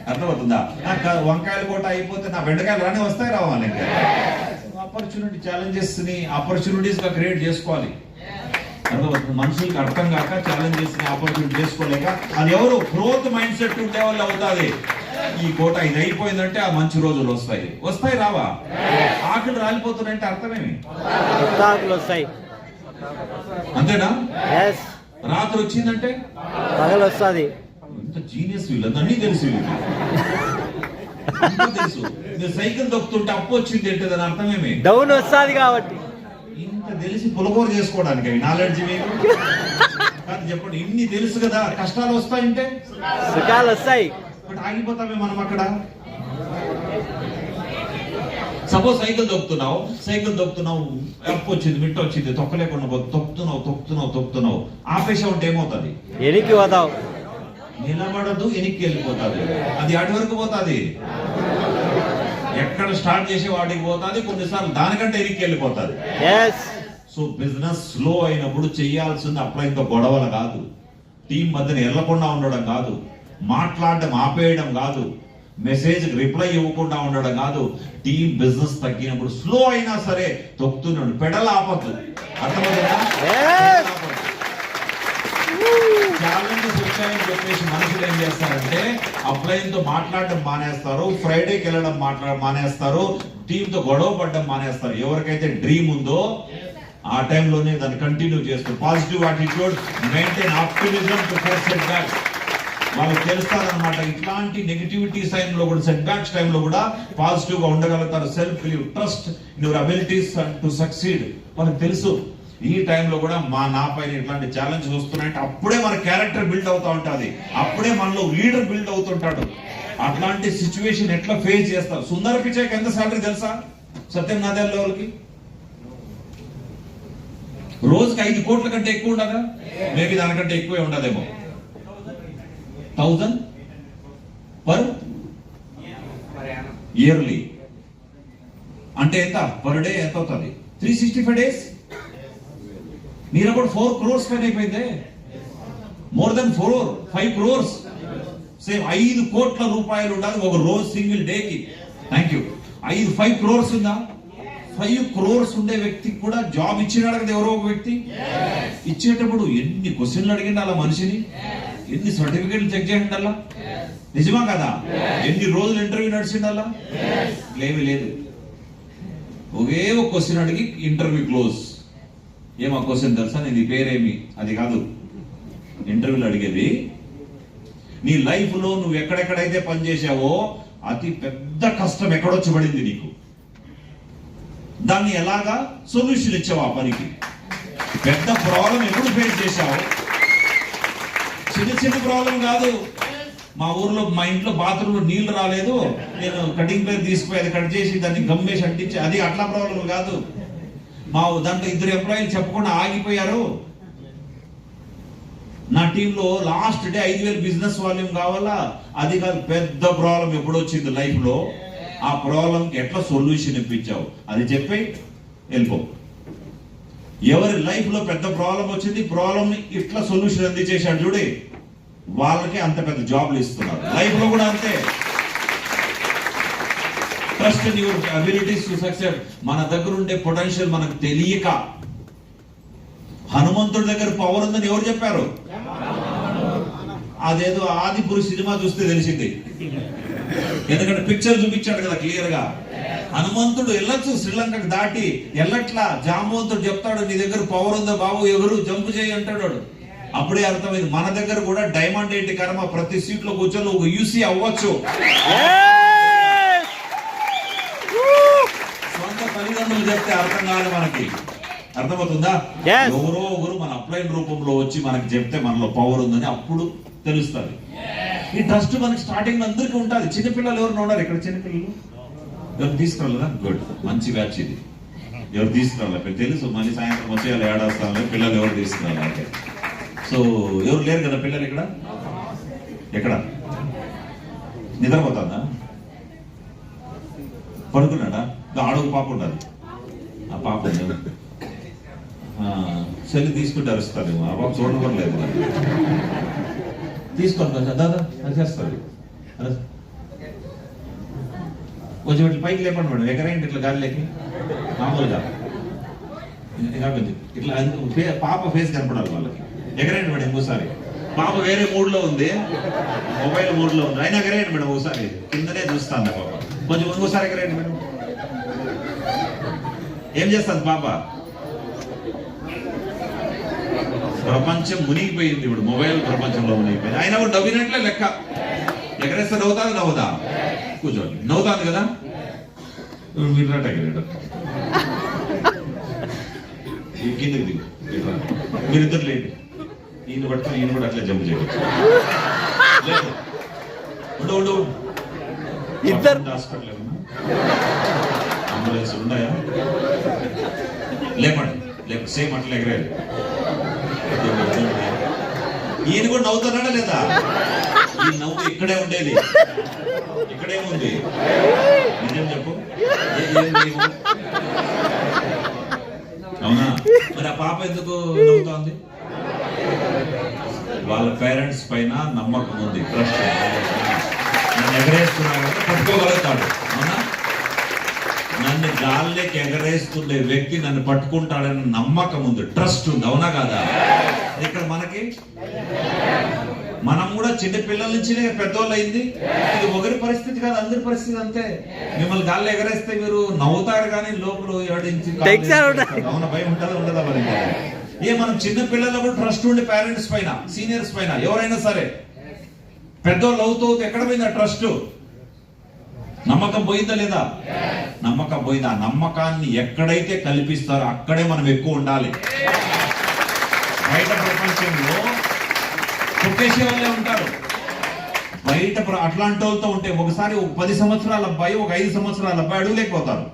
అర్థమవుతుందా? నాకు వంకాయల కోట అయిపోతే నా బెండకాయలు రానే వస్తాయి, రావాలి. ఆపర్చునిటీ ఛాలెంజెస్ ని ఆపర్చునిటీస్ గా క్రియేట్ చేసుకోవాలి. అర్థమవుతుంది? మనుషులకి అర్థం కాక ఛాలెంజెస్ ని ఆపర్చునిటీ చేసుకోలేక, అది ఎవరు గ్రోత్ మైండ్ సెట్ ఉండే వాళ్ళు అవుతాది. ఈ కోట ఇది అయిపోయిందంటే ఆ మంచి రోజులు వస్తాయి రావా? ఆకులు రాలిపోతున్నాయంటే అర్థమేమి? వస్తాయి, అంతేనా? రాత్రి వచ్చిందంటే పగలు వస్తుంది. ఇంత జీనియస్ వీళ్ళు, అన్నీ తెలుసు వీళ్ళు. తెలుసు, మీరు సైకిల్ దొక్కుతుంటే అప్పు వచ్చింది అంటే దాని అర్థమేమి? డౌన్ వస్తుంది కాబట్టి. ఇంత తెలిసి పులగోర చేసుకోవడానికి నాలెడ్జ్ మీకు కానీ చెప్పండి. ఇన్ని తెలుసు కదా, కష్టాలు వస్తాయంటే సుఖాలు వస్తాయి. బట్ ఆగిపోతామే మనం అక్కడ. సపోజ్ సైకిల్ దొక్కుతున్నావు, అప్పు వచ్చింది, మిట్ట వచ్చింది, తొక్కలేకుండా తొక్కుతున్నావు, ఆపేసా ఉంటే ఏమవుతుంది? ఎనికి పోతావు, నిలబడదు, వెనక్కి వెళ్ళిపోతుంది. అది అటు వరకు పోతుంది, ఎక్కడ స్టార్ట్ చేసే వాడికి పోతుంది, కొన్నిసార్లు దానికంటే వెనక్కి వెళ్ళిపోతుంది. సో బిజినెస్ స్లో అయినప్పుడు చేయాల్సింది అప్లైన్తో గొడవలు కాదు, టీం మధ్యన ఎల్లకుండా ఉండడం కాదు, మాట్లాడడం ఆపేయడం కాదు, మెసేజ్ రిప్లై ఇవ్వకుండా ఉండడం కాదు. టీం బిజినెస్ తగ్గినప్పుడు స్లో అయినా సరే తొక్కుతున్నాడు, పెడల్ ఆపద్దు. అర్థమవుతుందా? ఛాలెంజెస్ వచ్చాయని చెప్పేసి మనుషులు ఏం చేస్తారంటే అప్లైన్ తో మాట్లాడడం మానేస్తారు, ఫ్రైడేకి వెళ్ళడం మానేస్తారు, టీంతో గొడవ పడడం మానేస్తారు. ఎవరికైతే డ్రీమ్ ఉందో ఆ టైంలోనే దాన్ని కంటిన్యూ చేస్తారు. Positive attitude, maintain optimism to face set backs. వాళ్ళకి తెలుస్తారనమాట, ఇట్లాంటి నెగిటివిటీస్ టైంలో కూడా, సెట్ బ్యాక్స్ టైంలో కూడా పాజిటివ్ గా ఉండగలుగుతారు. Self believe, trust in your abilities to succeed. వాళ్ళకి తెలుసు ఈ టైంలో కూడా నా పైన ఇట్లాంటి ఛాలెంజ్ వస్తున్నాయంటే అప్పుడే మన క్యారెక్టర్ బిల్డ్ అవుతా ఉంటుంది, అప్పుడే మనలో లీడర్ బిల్డ్ అవుతుంటాడు. అట్లాంటి సిచ్యువేషన్ ఎట్లా ఫేస్ చేస్తారు? సుందర పిచాయ్కి ఎంత సాలరీ తెలుసా? సత్యం నాదేళ్ళ వాళ్ళకి రోజుకి 5 కోట్ల కంటే ఎక్కువ ఉండదా? మేబీ దానికంటే ఎక్కువే ఉండదేమో. 1000 పర్ ఇయర్లీ అంటే ఎంత? పర్ డే ఎంత అవుతుంది? 365 డేస్. మీరు కూడా 4 crores పైన అయిపోయిందే. More than 5 crores. సేమ్ 5 కోట్ల రూపాయలు ఉండాలి ఒక రోజు సింగిల్ డేకి. Thank you. 5 crores ఉందా? 5 crores ఉండే వ్యక్తికి కూడా జాబ్ ఇచ్చినాడు కదా ఎవరో ఒక వ్యక్తి. ఇచ్చేటప్పుడు ఎన్ని క్వశ్చన్లు అడిగింది అలా మనిషిని, ఎన్ని సర్టిఫికెట్లు చెక్ చేయండి అలా, నిజమా కదా? ఎన్ని రోజులు ఇంటర్వ్యూ నడిచిండల్లా? ఏమీ లేదు, ఒకే ఒక క్వశ్చన్ అడిగి ఇంటర్వ్యూ క్లోజ్. ఏమా క్వశ్చన్ తెలుసా? నీ పేరేమి? అది కాదు ఇంటర్వ్యూలో అడిగేది. నీ లైఫ్ లో నువ్వు ఎక్కడెక్కడైతే పనిచేసావో అతి పెద్ద కష్టం ఎక్కడొచ్చి పడింది నీకు, దాన్ని ఎలాగా సొల్యూషన్ ఇచ్చావు? ఆ పనికి పెద్ద ప్రాబ్లం ఎప్పుడు ఫేస్ చేశావు? చిన్న ప్రాబ్లం కాదు. మా ఊర్లో, మా ఇంట్లో బాత్రూమ్ లో నీళ్లు రాలేదు, నేను కటింగ్ ప్లేట్ తీసుకుపోయి అది కట్ చేసి దాన్ని గమ్మేసి అంటించి, అది అట్లా ప్రాబ్లం కాదు. మా దాంట్లో 2 ఎంప్లాయీలు చెప్పకుండా ఆగిపోయారు. నా టీంలో లాస్ట్ డే 5,000 బిజినెస్ వాల్యూమ్ కావాలా, అది కాదు. పెద్ద ప్రాబ్లం ఎప్పుడు వచ్చింది లైఫ్ లో, ఆ ప్రాబ్లం ఎట్లా సొల్యూషన్ ఇప్పించావు అది చెప్పి వెళ్ళిపో. ఎవరి లైఫ్ లో పెద్ద ప్రాబ్లం వచ్చింది, ప్రాబ్లం ని ఇట్లా సొల్యూషన్ అందించేశాడు చూడే, వాళ్ళకి అంత పెద్ద జాబ్లు ఇస్తున్నారు. లైఫ్ లో కూడా అంతే. Trust in your abilities to success. మన దగ్గర ఉండే పొటెన్షియల్ మనకు తెలియక, హనుమంతుడి దగ్గర పవర్ ఉందని ఎవరు చెప్పారు? అదేదో ఆదిపురి సినిమా చూస్తే తెలిసింది, ఎందుకంటే పిక్చర్ చూపించాడు కదా క్లియర్ గా. హనుమంతుడు వెళ్ళొచ్చు శ్రీలంకకు దాటి, వెళ్ళట్లా. జాంబవంతుడు చెప్తాడు నీ దగ్గర పవర్ ఉందా బాబు, ఎవరు జంప్ చేయి అంటాడు. అప్పుడే అర్థమైంది మన దగ్గర కూడా డైమండ్ ఏంటి కర్మ, ప్రతి సీట్ లో కూర్చొని ఒక యూసీ అవ్వచ్చు. సొంత తల్లిదండ్రులు చెప్తే అర్థం కాదు మనకి, అర్థమవుతుందా? ఎవరో ఒకరు మన అప్లైన్ రూపంలో వచ్చి మనకి చెప్తే మనలో పవర్ ఉందని అప్పుడు తెలుస్తుంది. ఈ ట్రస్ట్ మనకి స్టార్టింగ్ అందరికీ ఉంటుంది. చిన్నపిల్లలు ఎవరు ఉన్నారు ఇక్కడ? చిన్నపిల్లలు ఎవరు తీసుకురాలేదా? గుడ్, మంచి బ్యాచ్ ఇది. ఎవరు తీసుకురాలి తెలుసు, మళ్ళీ సాయంత్రం వచ్చేయాలి ఏడాస్తాను, పిల్లలు ఎవరు తీసుకురాలి అంటే. సో ఎవరు లేరు కదా పిల్లలు ఇక్కడ? ఎక్కడ నిద్రపోతుందా? పడుకున్నాడా? ఆడొక పాప ఉండాలి, ఆ పాప సెల్లి తీసుకుంటే అరుస్తారు. ఆ పాప చూడకూడలేదు, తీసుకోండి దాదా అది చేస్తారు. కొంచెం ఇట్లా పైకి లేపండి మేడం, ఎగరేంటి ఇట్లా గాలిలోకి మామూలుగా ఇట్లా. పాప ఫేస్ కనపడాలి వాళ్ళకి. ఎగరేండి మేడం ఇంకోసారి. పాప వేరే మూడ్ లో ఉంది, మొబైల్ మూడ్ లో ఉంది, అయినా ఎగరేయండి మేడం ఒకసారి. కిందనే చూస్తాను పాప. కొంచెం ఇంకోసారి ఎగరేయండి మేడం. ఏం చేస్తుంది పాప? ప్రపంచం మునిగిపోయింది ఇప్పుడు, మొబైల్ ప్రపంచంలో మునిగిపోయింది. అయినా కూడా నవ్వినట్లే లెక్క. ఎగరేస్తే నవ్వుతాది, నవ్వుదా? కూర్చోండి, నవ్వుతాను కదా మీరు. ఎగరేయడం కిందకి దిగు, మీరిద్దరు లేండి. ఈయన పట్టుకొని ఈయన కూడా అట్లా జంప్ చేయవచ్చు. ఉండు ఇద్దరు. హాస్పిటల్ ఏమన్నా అంబులెన్స్ ఉన్నాయా? లేపండి సేమ్ అట్లా ఎగరేది. ఈయన కూడా నవ్వుతున్నాడా లేదా? ఈ నవ్వు ఇక్కడే ఉండేది, ఇక్కడే ఉంది. నిజం చెప్పు, అవునా? మరి ఆ పాప ఎందుకు నవ్వుతోంది? వాళ్ళ పేరెంట్స్ పైన నమ్మకం ఉంది, ట్రస్ట్. నన్ను ఎగరేస్తున్నాడు పట్టుకోగలుగుతాడు, అవునా? నన్ను గాల్లోకి ఎగరేస్తుండే వ్యక్తి నన్ను పట్టుకుంటాడని నమ్మకం ఉంది, ట్రస్ట్ ఉంది, అవునా కాదా? ఇక్కడ మనకి మనం కూడా చిన్న పిల్లల నుంచి పెద్దోళ్ళు అయింది. ఇది ఒకరి పరిస్థితి కాదు, అందరి పరిస్థితి అంతే. మిమ్మల్ని గాల్లో ఎగరేస్తే మీరు నవ్వుతారు కానీ లోపల ఏడించి అవునా భయం ఉంటుందా ఉండదా? మరి మనం చిన్న పిల్లలకు ట్రస్ట్ ఉండే పేరెంట్స్ పైన, సీనియర్స్ పైన, ఎవరైనా సరే పెద్దోళ్ళు అవుతూ ఎక్కడ పోయింది ఆ ట్రస్ట్? నమ్మకం పోయిందా లేదా? నమ్మకం పోయింది. ఆ నమ్మకాన్ని ఎక్కడైతే కల్పిస్తారో అక్కడే మనం ఎక్కువ ఉండాలి. బయట ప్రపంచంలో తొక్కేసే వాళ్ళే ఉంటారు. బయట అట్లాంటి వాళ్ళతో ఉంటే ఒకసారి 10 సంవత్సరాల అబ్బాయి, ఒక 5 సంవత్సరాల అబ్బాయి అడుగులేకపోతారు.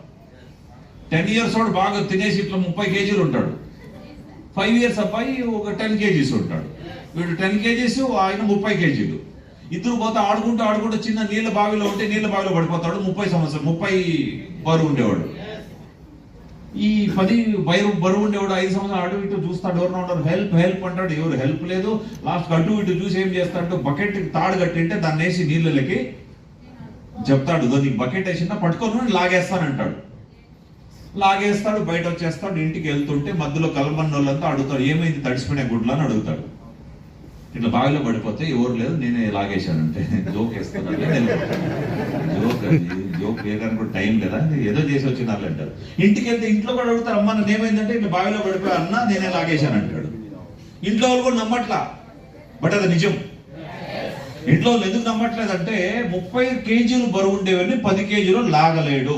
10 years వాడు బాగా తినేసి ఇట్లా 30 kgs ఉంటాడు. 5 years అబ్బాయి ఒక 10 kgs ఉంటాడు. వీడు 10 kgs, ఆయన 30 kgs. ఇద్దరు పోతే ఆడుకుంటూ చిన్న నీళ్ళ బావిలో ఉంటే నీళ్ళ బావిలో పడిపోతాడు. 30 బరువు ఉండేవాడు. ఈ 10 బరువు ఉండేవాడు 5 సంవత్సరాలు అటు ఇటు చూస్తాడు, ఎవరిన ఉంటారు, హెల్ప్ అంటాడు, ఎవరు హెల్ప్ లేదు. లాస్ట్ అటు ఇటు చూసి ఏం చేస్తాడు, బకెట్ తాడు కట్టింటే దాన్ని వేసి నీళ్ళకి చెప్తాడు, నీకు బకెట్ వేసినా పట్టుకొని లాగేస్తానంటాడు. లాగేస్తాడు, బయట వచ్చేస్తాడు. ఇంటికి వెళ్తుంటే మధ్యలో కలబన్నోళ్ళంతా అడుగుతాడు, ఏమైంది తడిసిపోయిన గుడ్లు అని అడుగుతాడు. ఇట్లా బావిలో పడిపోతే ఎవరు లేదు, నేనే లాగేశానంటే జోక్ వేస్తున్నాను. జోక్ వేయడానికి కూడా టైం లేదా, ఏదో చేసి వచ్చినారు అంటారు. ఇంటికి వెళ్తే ఇంట్లో కూడా అడుగుతారు, అమ్మ నన్ను ఏమైందంటే ఇట్లా బావిలో పడిపోయి అన్నా నేనే లాగేశానంటాడు. ఇంట్లో వాళ్ళు కూడా నమ్మట్లా, బట్ అది నిజం. ఇంట్లో వాళ్ళు ఎందుకు నమ్మట్లేదంటే 30 kgs బరువు ఉండేవన్నీ 10 kgs లాగలేడు.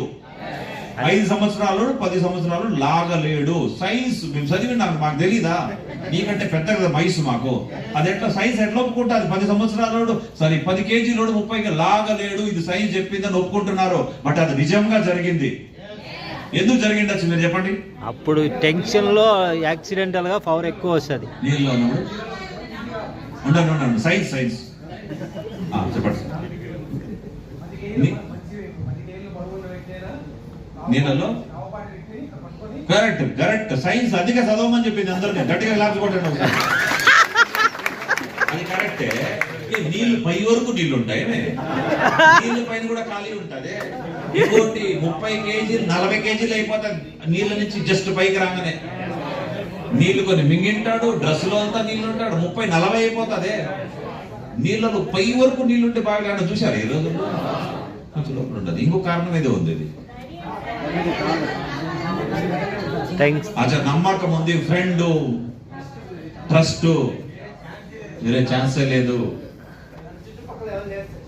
5 సంవత్సరాలు 10 సంవత్సరాలు లాగలేడు. సైన్స్ మేము చదివి మాకు తెలీదా? నీకంటే పెద్ద కదా వయసు మాకు. అది ఎట్లా సైన్స్ ఎట్లా ఒప్పుకుంటారు? 10 సంవత్సరాలు సరే 10 kgs 30 లాగలేడు, ఇది సైన్స్ చెప్పిందని ఒప్పుకుంటున్నారు. బట్ అది నిజంగా జరిగింది. ఎందుకు జరిగిండొచ్చు మీరు చెప్పండి? అప్పుడు టెన్షన్ లో యాక్సిడెంటల్ గా పవర్ ఎక్కువ వస్తుంది. నీళ్ళలో ఉండండి సైన్స్ చెప్పండి. నీళ్ళలో కరెక్ట్ సైన్స్ అధిక చదవమని చెప్పింది అందరికీ. గట్టిగా లాభ కొట్టండి ఒకసారి. అది కరెక్టే. నీళ్ళు పై వరకు నీళ్ళు ఉంటాయి, నీళ్ళ పైన కూడా ఖాళీ ఉంటుంది. ఇంకోటి 30 kgs 40 kgs అయిపోతాయి నీళ్ళ నుంచి జస్ట్ పైకి రాగానే. నీళ్లు కొన్ని మింగింటాడు, డ్రెస్సులో అంతా నీళ్ళు ఉంటాడు. 30-40 అయిపోతుంది. నీళ్ళలో పై వరకు నీళ్ళుంటే బాగా చూశారు ఈ రోజు లోపల ఉంటుంది. ఇంకో కారణం ఏదో ఉంది. ఇది నమ్మకం ఉంది, ఫ్రెండ్, ట్రస్ట్, వేరే ఛాన్సే లేదు.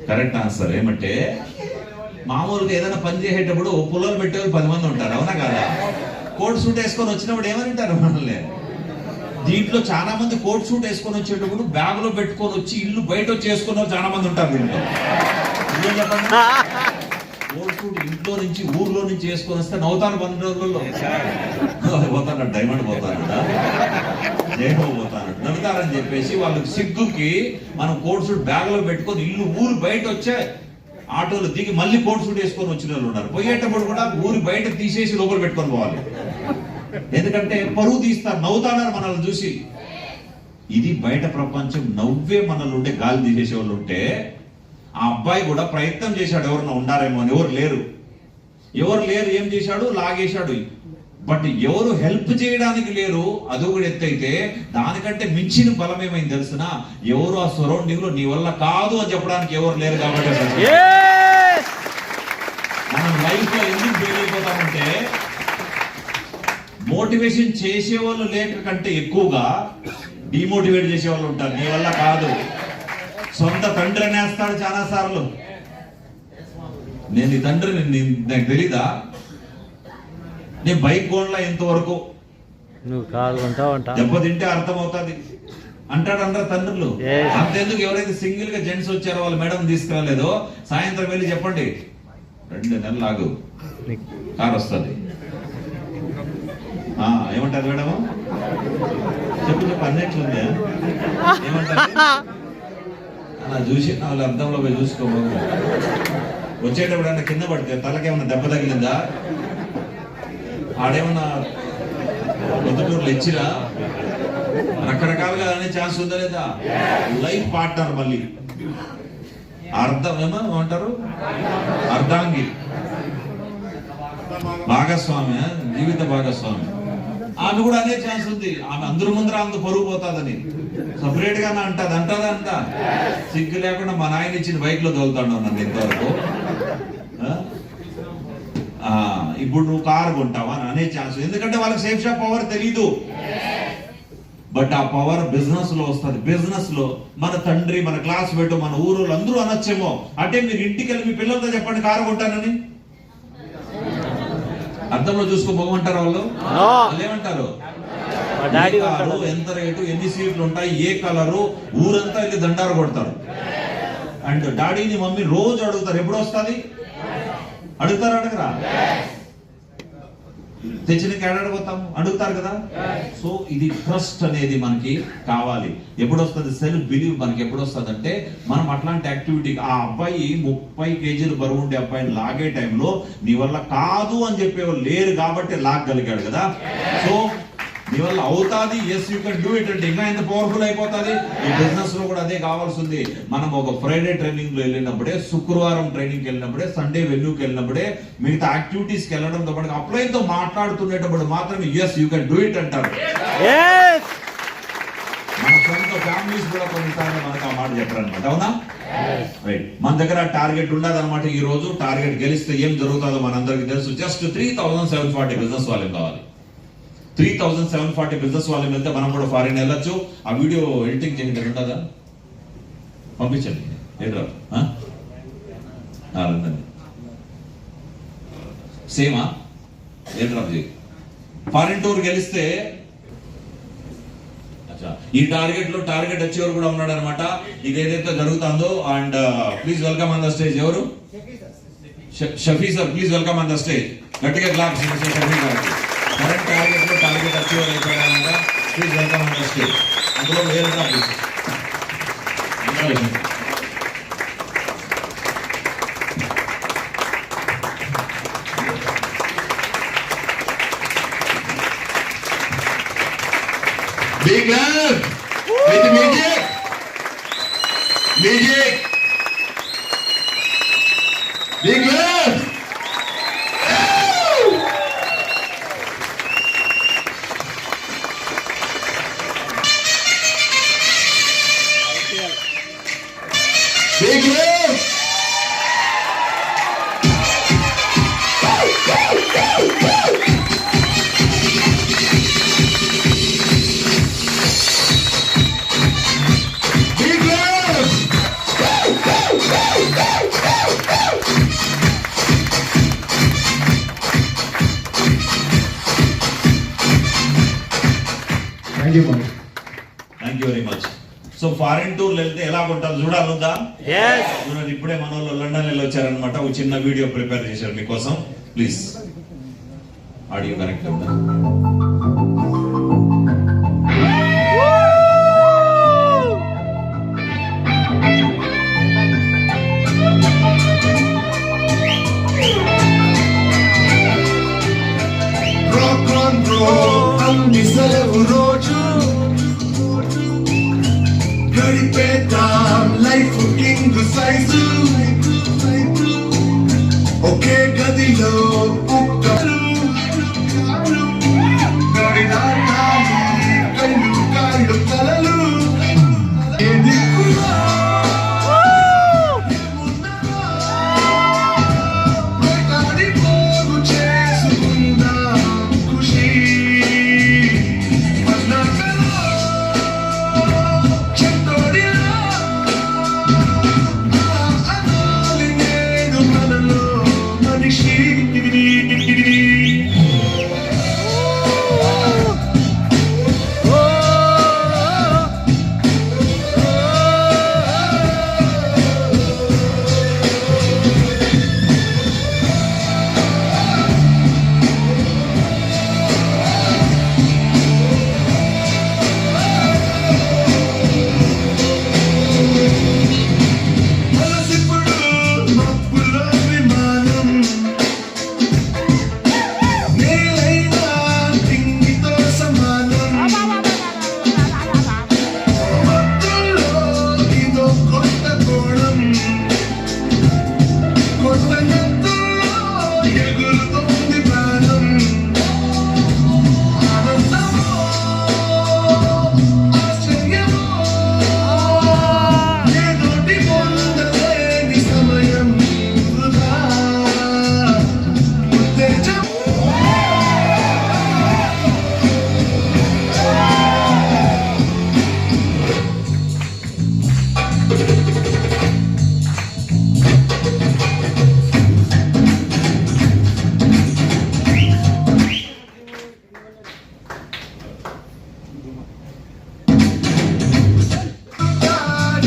కరెక్ట్ ఆన్సర్ ఏమంటే మామూలుగా ఏదైనా పని చేసేటప్పుడు పుల్లలు పెట్టేవాళ్ళు 10 మంది ఉంటారు, అవునా కదా? కోట్ సూట్ వేసుకొని వచ్చినప్పుడు ఏమని ఉంటారు మనల్ని? దీంట్లో చాలా మంది కోట్ సూట్ వేసుకొని వచ్చేటప్పుడు బ్యాగ్ లో పెట్టుకొని వచ్చి ఇల్లు బయట వచ్చి వేసుకున్న చాలా మంది ఉంటారు. దీంట్లో కోట్ సూట్ ఇంట్లో నుంచి ఊర్లో నుంచి వేసుకొని వస్తే నవ్వుతాను. 12 రోజుల్లో పోతాడు, డైమండ్ పోతాడు, జైబాబు పోతాడు, నవ్వుతారని చెప్పేసి వాళ్ళకి సిగ్గుకి మనం కోట్ సూట్ బ్యాగ్ లో పెట్టుకొని ఇల్లు ఊరు బయట వచ్చే ఆటోలు దిగి మళ్ళీ కోట్ సూట్ వేసుకొని వచ్చిన వాళ్ళు ఉన్నారు. పోయేటప్పుడు కూడా ఊరి బయట తీసేసి లోపల పెట్టుకొని పోవాలి. ఎందుకంటే పరువు తీస్తారు, నవ్వుతాన్నారు మనల్ని చూసి. ఇది బయట ప్రపంచం. నవ్వే మనల్ని ఉంటే గాలి తీసేసే వాళ్ళు ఉంటే ఆ అబ్బాయి కూడా ప్రయత్నం చేశాడు, ఎవరన్నా ఉండారేమో అని. ఎవరు లేరు. ఏం చేశాడు? లాగేశాడు. బట్ ఎవరు హెల్ప్ చేయడానికి లేరు. అదొకటి ఎత్తైతే దానికంటే మించిన బలం ఏమైంది తెలిసిన? ఎవరు ఆ సరౌండింగ్ లో నీ వల్ల కాదు అని చెప్పడానికి ఎవరు లేరు. కాబట్టి మనం లైఫ్ లో ఎందుకు ఫెయిల్ అయిపోతామంటే మోటివేషన్ చేసేవాళ్ళు లేక కంటే ఎక్కువగా డిమోటివేట్ చేసేవాళ్ళు ఉంటారు. నీ వల్ల కాదు. సొంత తండ్రి అనేస్తాడు చాలా సార్లు. నేను నీ తండ్రిని నాకు తెలీదా? నేను బైక్ కొనలా ఇంతవరకు. నువ్వు కాదు కొంటావు, దెబ్బతింటే అర్థమవుతుంది. అంటారు తండ్రులు. Yes. అంతెందుకు ఎవరైతే సింగిల్ గా జెంట్స్ వచ్చారో వాళ్ళ మేడం తీసుకురాలేదో సాయంత్రం వెళ్ళి చెప్పండి 2 నెలలు ఆగు కార్ వస్తుంది. ఏమంటారు మేడం? చెప్పు అన్నట్లుంది. ఏమంటారు? అలా చూసి వాళ్ళు అర్థంలో పోయి చూసుకోబోదు. వచ్చేటప్పుడు అంటే కింద పడితే తలకేమన్నా దెబ్బ తగిలిందా? ఆడేమన్నా పొద్దుటూరులు ఇచ్చిరా? రకరకాలుగా అనే ఛాన్స్ ఉందా లేదా? లైఫ్ పార్ట్నర్ మళ్ళీ అర్థం ఏమంటారు అర్ధాంగి భాగస్వామి, జీవిత భాగస్వామి. ఆమె కూడా అదే ఛాన్స్ ఉంది. ఆమె అందరి ముందర అంత పరుగు పోతాదని సపరేట్ గా అంటదా సిగ్గు లేకుండా మా నాయన ఇచ్చిన బైక్ లో తోలుతాడు నన్ను ఇంతవరకు. ఇప్పుడు నువ్వు కారు కొంటావా అని అనే ఛాన్స్. ఎందుకంటే వాళ్ళకి సేఫ్ షాప్ పవర్ తెలీదు. బట్ ఆ పవర్ బిజినెస్ లో వస్తుంది. బిజినెస్ లో మన తండ్రి, మన క్లాస్మేట్, మన ఊరు అందరూ అనొచ్చేమో. అంటే మీరు ఇంటికి వెళ్ళి మీ పిల్లలతో చెప్పండి కారు కొంటానని. అర్థంలో చూసుకోబోమంటారు వాళ్ళు. ఏమంటారు? ఎంత రేటు, ఎన్ని సీట్లు ఉంటాయి, ఏ కలరు, ఊరంతా వెళ్ళి దండారు కొడతారు. అండ్ డాడీని మమ్మీ రోజు అడుగుతారు ఎప్పుడు వస్తుంది అడుగుతారు. అడగరా? తెచ్చిన ఏడాడిపోతాము అడుగుతారు కదా. సో ఇది ట్రస్ట్ అనేది మనకి కావాలి. ఎప్పుడు వస్తుంది? సెల్ఫ్ బిలీవ్ మనకి ఎప్పుడు వస్తుంది అంటే మనం అట్లాంటి యాక్టివిటీ. ఆ అబ్బాయి 30 కేజీలు బరువు ఉండే అబ్బాయిని లాగే టైంలో నీ వల్ల కాదు అని చెప్పేవాళ్ళు లేరు కాబట్టి లాగగలిగాడు కదా. సో నీ వల్ల అవుతాది. Yes you can do it అంటే ఇంకా ఎంత పవర్ఫుల్ అయిపోతుంది. ఈ బిజినెస్ లో కూడా అదే కావాల్సి ఉంది. మనం ఒక ఫ్రైడే ట్రైనింగ్ లో వెళ్ళినప్పుడే, శుక్రవారం ట్రైనింగ్ వెళ్ళినప్పుడే, సండే వెన్యూకి వెళ్ళినప్పుడే, మిగతా యాక్టివిటీస్ కి వెళ్ళడంతో పాటు అప్లైన్ తో మాట్లాడుతున్నప్పుడు మాత్రమే yes you can do it అంటారు. మన సొంత ఫ్యామిలీస్ కూడా కొన్నిసార్లు మనకు ఆ మాట చెప్పారనమాట. అవునా? రైట్. మన దగ్గర టార్గెట్ ఉండదు అనమాట. ఈ రోజు టార్గెట్ గెలిస్తే ఏం జరుగుతుందో మనందరికి తెలుసు. జస్ట్ 3740 బిజినెస్ వాళ్ళకి కావాలి. 3740 బిజినెస్ వాళ్ళని వెళ్తే మనం కూడా ఫారిన్ వెళ్ళొచ్చు. ఆ వీడియో ఎడిటింగ్ చేయండి ఉంటుందా? పంపించండి. ఏదో సేమా ఏడ్రాప్ చేయి. ఫారిన్ టూర్ గెలిస్తే ఈ టార్గెట్ వచ్చేవారు కూడా ఉన్నాడు అనమాట. ఇది ఏదైతే జరుగుతుందో. And please welcome on the stage. ఎవరు? Shafi sir, please welcome on the stage. గట్టిగా క్లాప్స్. షఫీ గారు కరెంట్ టార్గెట్ అచీవర్ అయిపోయాడనమాట. Please welcome on the stage. అందులో వేరే Big love with music. Big love. Big love. Thank you very much. So foreign tour వెళ్తే ఎలా కొంటారు చూడాలందా? ఇప్పుడే మన వాళ్ళు లండన్ వెళ్ళి వచ్చారనమాట. ఒక చిన్న వీడియో ప్రిపేర్ చేశారు మీకోసం. ప్లీజ్ ఆడియో కనెక్ట్ అవుతా. లైఫ్ కింగ్ సైజు ఒకే గదిలో కుక్కలు కళ్ళు కాళ్ళు తలలు చేసుకుందా ఖుషి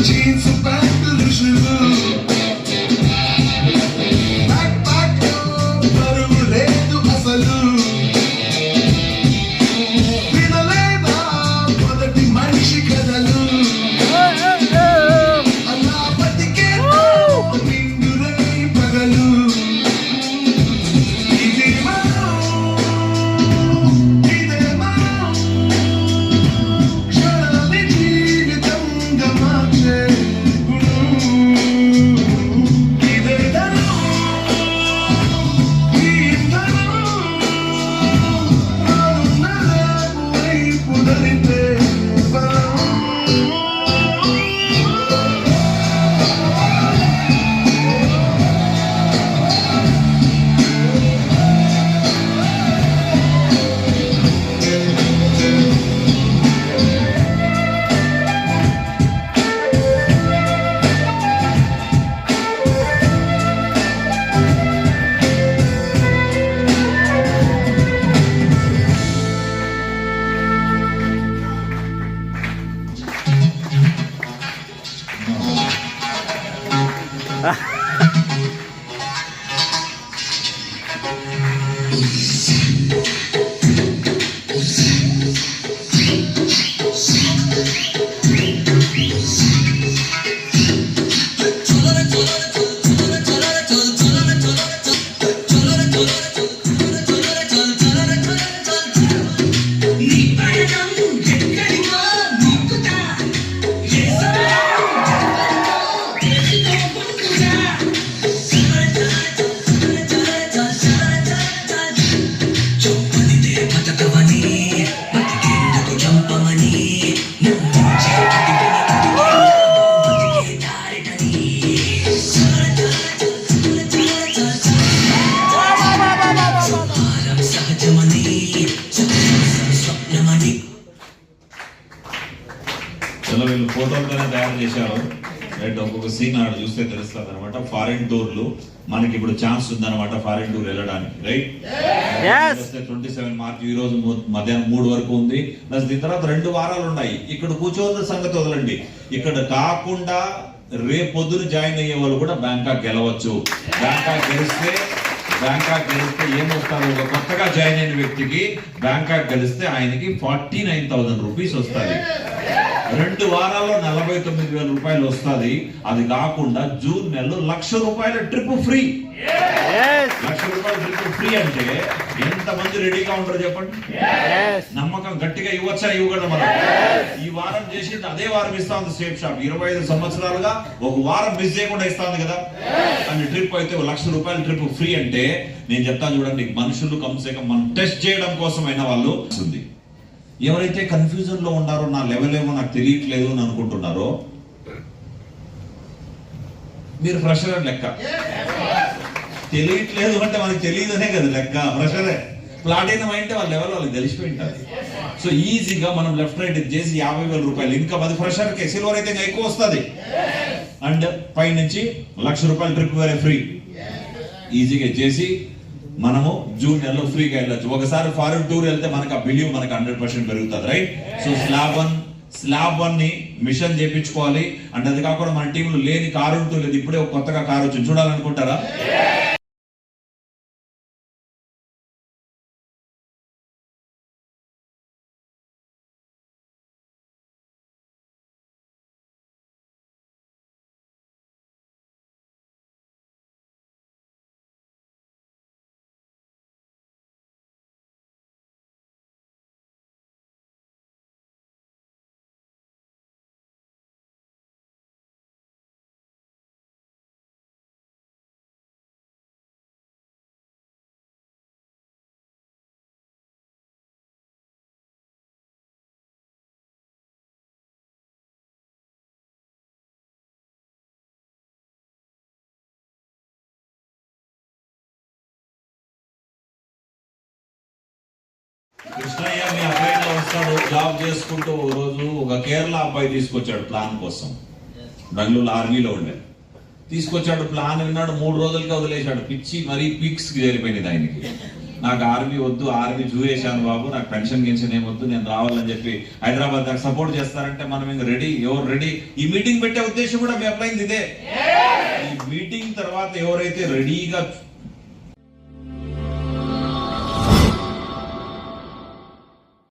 జీన్స్ ప్యాంటులు షూలు బ్యాక్ ప్యాక్ బరువు లేదు అసలు వినలేదా మొదటి మనిషి కథలు అలా బతికే నిండురై పగలు ఇదే మనం క్షణాన్ని జీవితంగా మార్చే గుణం ఇదే ధనం ఈ ఇంధనం రానున్న రేపు వైపు నడిపే బలం చలో వీళ్ళు ఫోటోలతోనే తయారు చేశారు రైట్. ఒక్కొక్క సీన్ ఆడ చూస్తే తెలుస్తుంది అనమాట. ఫారిన్ టూర్లు మనకి ఇప్పుడు ఛాన్స్ ఉందన్నమాట ఫారిన్ టూర్ వెళ్ళడానికి రైట్. 27 మార్చి ఈ రోజు మధ్యాహ్నం 3 వరకు ఉంది. ప్లస్ దీని తర్వాత 2 వారాలు ఉన్నాయి. ఇక్కడ కూర్చోవద్ద సంగతి వదలండి. ఇక్కడ కాకుండా రేపొద్దున జాయిన్ అయ్యే వాళ్ళు కూడా బ్యాంకాక్ గెలవచ్చు. బ్యాంకాక్ గెలిస్తే ఏమొస్తారు, ఒక కొత్తగా జాయిన్ అయిన వ్యక్తికి బ్యాంకాక్ గెలిస్తే ఆయనకి 49,000 రూపీస్ వస్తుంది. 2 వారాల్లో 49,000 రూపాయలు వస్తుంది. అది కాకుండా జూన్ నెలలో ₹1,00,000 ట్రిప్ ఫ్రీ. ₹1,00,000 ట్రిప్ ఫ్రీ అంటే ఎంత మంది రెడీగా ఉంటారు చెప్పండి. నమ్మకం గట్టిగా ఇవ్వచ్చా ఇవ్వగలరు మనం. ఈ వారం చేసి అదే వారం ఇస్తా ఉంది స్టేప్ షాప్. 25 సంవత్సరాలుగా ఒక వారం మిస్ చేయకుండా ఇస్తా ఉంది కదా. అని ట్రిప్ అయితే ₹1,00,000 ట్రిప్ ఫ్రీ అంటే నేను చెప్తాను చూడండి. మనుషులు కమ్సే కమ్ మనం టెస్ట్ చేయడం కోసం అయిన వాళ్ళు ఉంది. ఎవరైతే కన్ఫ్యూజన్ లో ఉన్నారో, నా లెవెల్ ఏమో నాకు తెలియట్లేదు అని అనుకుంటున్నారో, మీరు ఫ్రెషర్ లెక్క. తెలియట్లేదు అంటే మనకి తెలియదనే కదా లెక్క. ఫ్రెషరే. ప్లాటినం అంటే వాళ్ళ లెవెల్ వాళ్ళకి తెలిసిపోయి ఉంటుంది. సో ఈజీగా మనం లెఫ్ట్ రైట్ చేసి ₹50,000 ఇన్కమ్. అది ఫ్రెషర్ కే. సిల్వర్ అయితే ఇంకా ఎక్కువ వస్తుంది. అండ్ పై నుంచి ₹1,00,000 ట్రిప్ వేరే ఫ్రీ. ఈజీగా చేసి మనము జూన్ నెలలో ఫ్రీగా వెళ్ళొచ్చు. ఒకసారి ఫారిన్ టూర్ వెళ్తే మనకు ఆ బిలీవ్ మనకు 100% పెరుగుతుంది రైట్. సో స్లాబ్ 1 ని మిషన్ చేయించుకోవాలి. అండ్ అది కాకుండా మన టీంలో లేని కారు ఉంటుంది. ఇప్పుడే ఒక కొత్తగా కారు వచ్చింది, చూడాలనుకుంటారా? కృష్ణయ్య మీ అబ్బాయిలో వస్తాడు, జాబ్ చేసుకుంటూ రోజు ఒక కేరళ అబ్బాయి తీసుకొచ్చాడు ప్లాన్ కోసం. బెంగళూరు ఆర్మీలో ఉండే తీసుకొచ్చాడు. ప్లాన్ విన్నాడు, 3 రోజులకి వదిలేశాడు. పిచ్చి మరీ పీక్స్ కి చేరిపోయింది ఆయనకి. నాకు ఆర్మీ వద్దు, ఆర్మీ చూవేశాను బాబు, నాకు పెన్షన్ గిన్షన్ ఏమొద్దు, నేను రావాలని చెప్పి హైదరాబాద్ దాకా సపోర్ట్ చేస్తారంటే మనం ఇంకా రెడీ. ఎవరు రెడీ? ఈ మీటింగ్ పెట్టే ఉద్దేశం కూడా మీ అప్లైంది ఇదే. ఈ మీటింగ్ తర్వాత ఎవరైతే రెడీగా